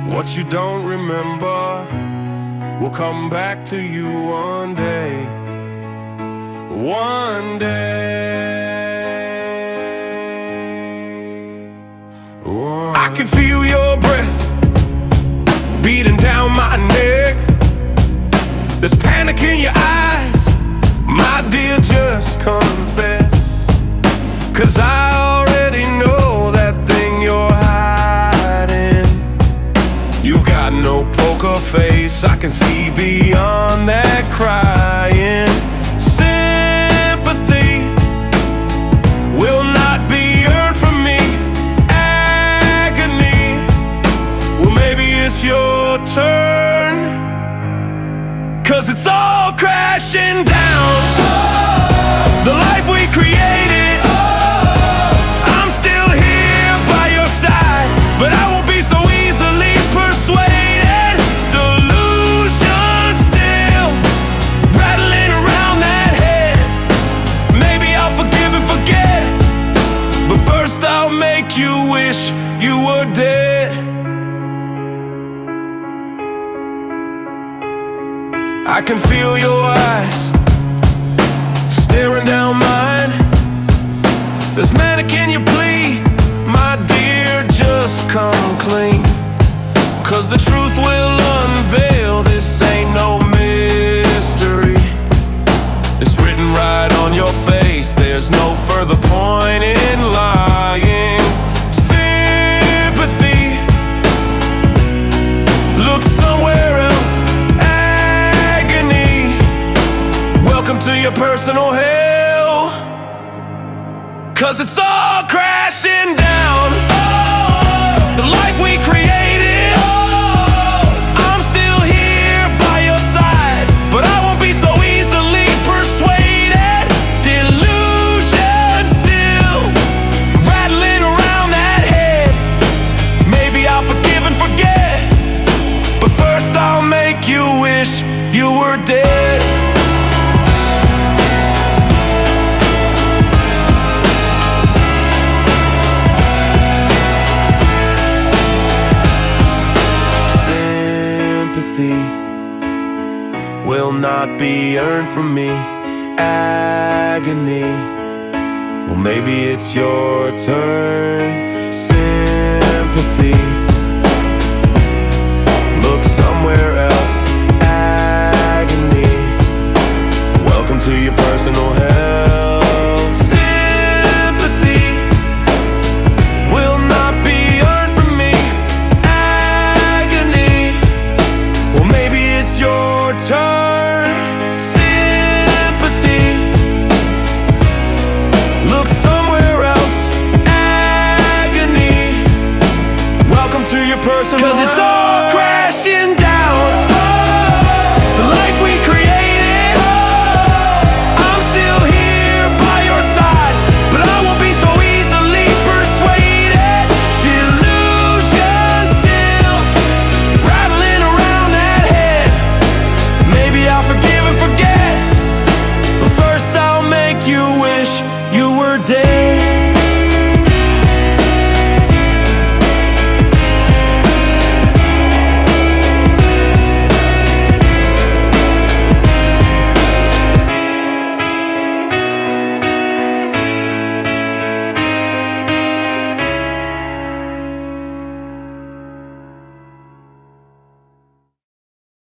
What you don't remember will come back to you one day. One day. I can feel your breath beating down my neck. There's panic in your eyes, my dear, just confess. 'Cause I already know that thing you're hiding. You've got no poker face, I can see beyond that crying. Sympathy will not be earned from me. Agony, well maybe it's your turn. 'Cause it's all crashing down. The life we created. I'm still here by your side, but I won't be so easily persuaded. Delusion still rattling around that head. Maybe I'll forgive and forget, but first I'll make you wish you were dead. I can feel your eyes staring down mine. There's manic in your plea, my dear, just come clean. 'Cause the truth will unveil, this ain't no mystery. It's written right on your face, there's no further point in lying. Sympathy, look somewhere else. Agony, welcome to your personal hell. 'Cause it's all crashing down. The life we created. I'm still here by your side, but I won't be so easily persuaded. Delusion still rattling around that head. Maybe I'll forgive and forget, but first I'll make you wish you were dead. Will not be earned from me. Agony, well maybe it's your turn. Sympathy, look somewhere else. Agony, welcome to your personal hell. Sympathy will not be earned from me. Agony, well maybe it's your turn. Sympathy, look somewhere else. Agony, welcome to your personal. 'Cause it's all